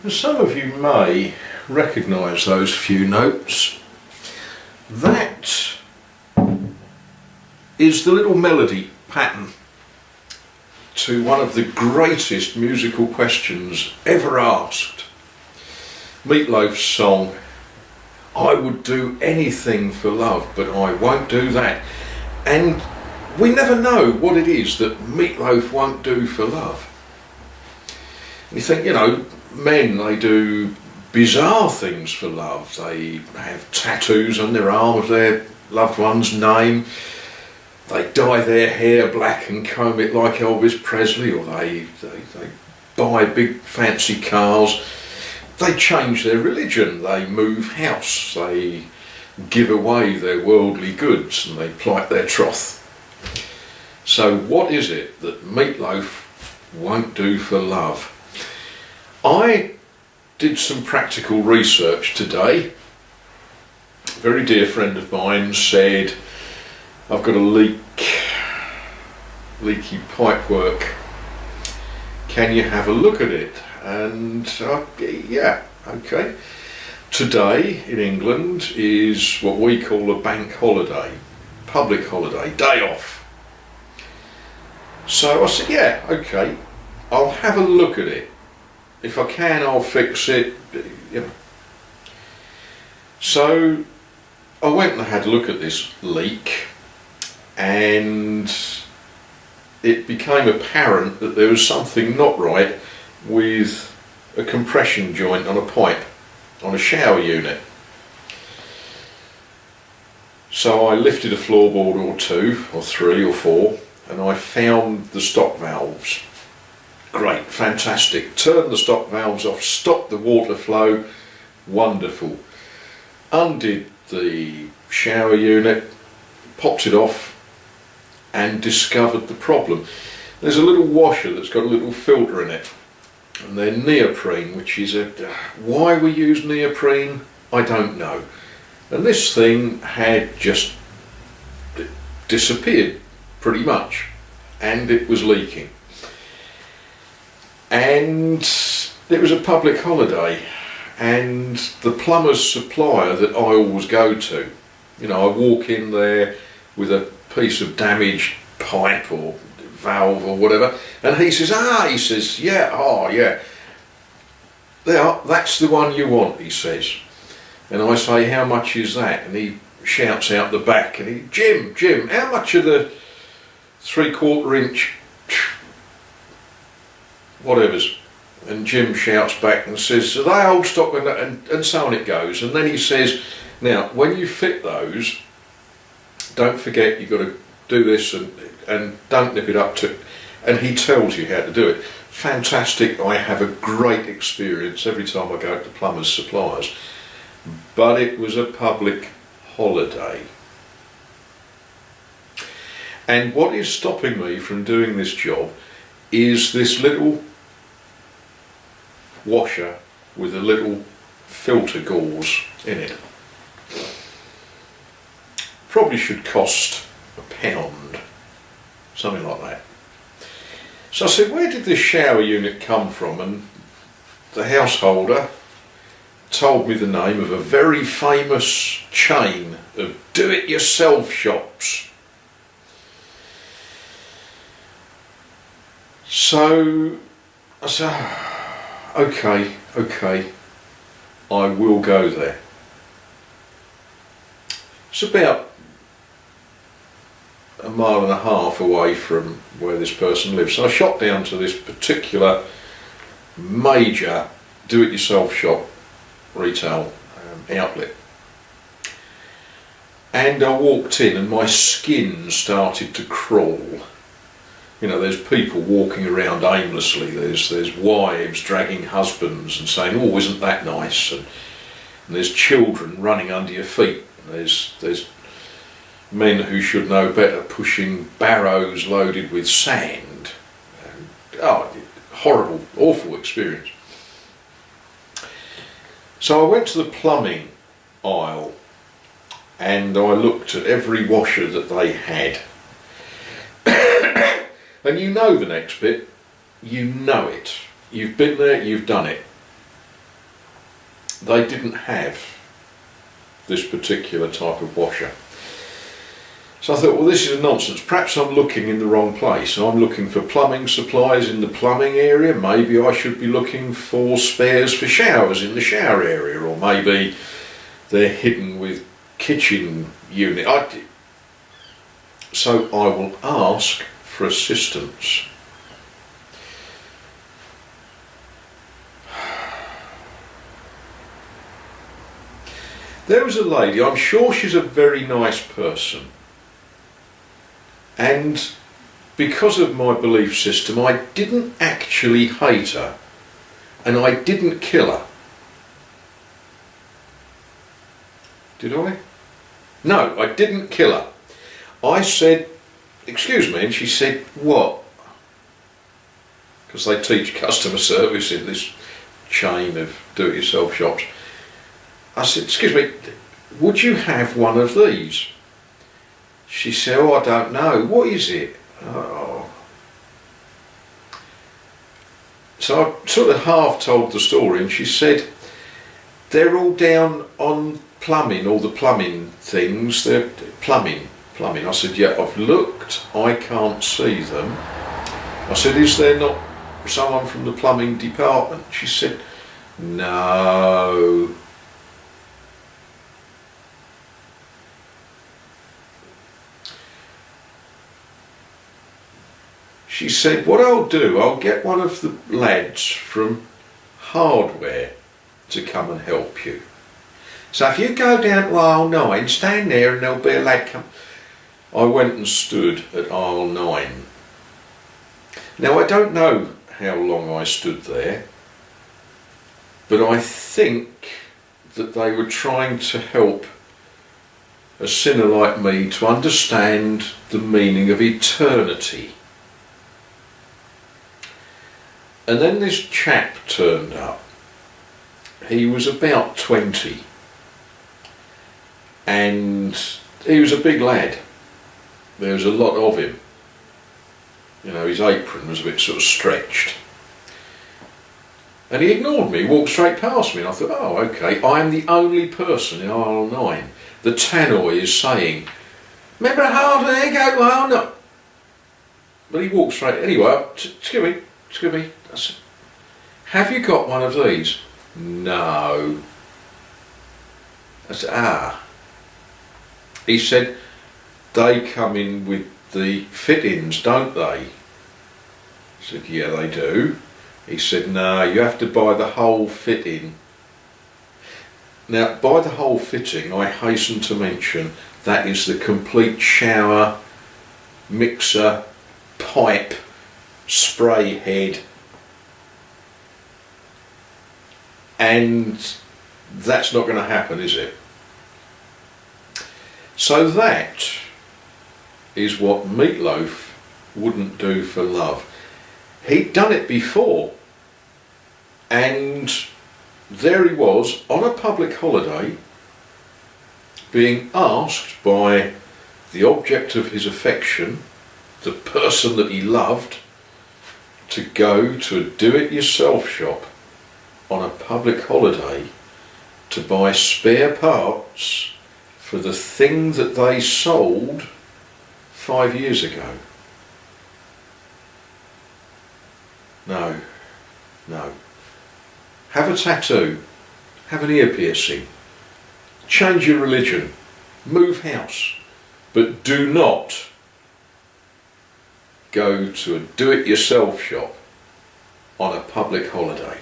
Some of you may recognise those few notes. That is the little melody pattern to one of the greatest musical questions ever asked. Meat Loaf's song, "I would do anything for love, but I won't do that." And we never know what it is that Meat Loaf won't do for love. You think, men, they do bizarre things for love. They have tattoos on their arm of their loved one's name. They dye their hair black and comb it like Elvis Presley, or they buy big fancy cars. They change their religion. They move house. They give away their worldly goods and they plight their troth. So what is it that Meat Loaf won't do for love? I did some practical research today. A very dear friend of mine said, "I've got a leaky pipework. Can you have a look at it?" And yeah, okay. Today in England is what we call a bank holiday, public holiday, day off. So I said, yeah, okay, I'll have a look at it. If I can, I'll fix it. So I went and had a look at this leak, and it became apparent that there was something not right with a compression joint on a pipe on a shower unit. So I lifted a floorboard or two or three or four, and I found the stop valves. Great, fantastic. Turned the stop valves off, stopped the water flow, wonderful. Undid the shower unit, popped it off, and discovered the problem. There's a little washer that's got a little filter in it, and they're neoprene, which is why we use neoprene, I don't know. And this thing had just disappeared pretty much, and it was leaking. And it was a public holiday, and the plumber's supplier that I always go to, I walk in there with a piece of damaged pipe or valve or whatever, and he says, yeah, that's the one you want, he says. And I say, how much is that? And he shouts out the back, and Jim, how much are the 3/4 inch whatevers? And Jim shouts back and says, "Are they old stock?" And so on it goes. And then he says, "Now, when you fit those, don't forget you've got to do this and don't nip it up to," and he tells you how to do it. Fantastic. I have a great experience every time I go to plumbers' suppliers. But it was a public holiday. And what is stopping me from doing this job is this little washer with a little filter gauze in it. Probably should cost £1, something like that. So I said, where did this shower unit come from? And the householder told me the name of a very famous chain of do-it-yourself shops. So I said, okay, I will go there. It's about 1.5 miles away from where this person lives. So I shot down to this particular major do-it-yourself shop retail outlet, and I walked in and my skin started to crawl. There's people walking around aimlessly. There's wives dragging husbands and saying, "Oh, isn't that nice?" And there's children running under your feet. There's men who should know better pushing barrows loaded with sand. And, horrible, awful experience. So I went to the plumbing aisle and I looked at every washer that they had. And the next bit, you know it. You've been there, you've done it. they didn't have this particular type of washer. So I thought, well, this is nonsense. Perhaps I'm looking in the wrong place. I'm looking for plumbing supplies in the plumbing area. Maybe I should be looking for spares for showers in the shower area, or maybe they're hidden with kitchen unit. So I will ask for assistance. There was a lady, I'm sure she's a very nice person, and because of my belief system I didn't actually hate her and I didn't kill her. Did I? No, I didn't kill her. I said, excuse me, and she said, what? Because they teach customer service in this chain of do-it-yourself shops. I said, excuse me, would you have one of these? She said, oh, I don't know. What is it? Oh. So I sort of half told the story, and she said, they're all down on plumbing, all the plumbing things. They're plumbing. I said, yeah, I've looked. I can't see them. I said, is there not someone from the plumbing department? She said, no. She said, what I'll do, I'll get one of the lads from hardware to come and help you. So if you go down to aisle 9, stand there and there'll be a lad come. I went and stood at aisle 9. Now I don't know how long I stood there, but I think that they were trying to help a sinner like me to understand the meaning of eternity. And then this chap turned up. He was about 20 and he was a big lad. There was a lot of him. You know, his apron was a bit sort of stretched. And he ignored me, walked straight past me, and I thought, oh, okay, I am the only person in aisle 9. The tannoy is saying, remember hardware, go to aisle 9. But he walked straight, anyway, excuse me, I said, have you got one of these? No. I said, ah. He said, they come in with the fittings, don't they? I said, yeah, they do. He said, no, you have to buy the whole fitting. Now, by the whole fitting, I hasten to mention, that is the complete shower, mixer, pipe, spray head, and that's not going to happen, is it? So that is what Meat Loaf wouldn't do for love. He'd done it before, and there he was on a public holiday being asked by the object of his affection, the person that he loved, to go to a do-it-yourself shop on a public holiday to buy spare parts for the thing that they sold 5 years ago. No. Have a tattoo, have an ear piercing, change your religion, move house, but do not go to a do-it-yourself shop on a public holiday.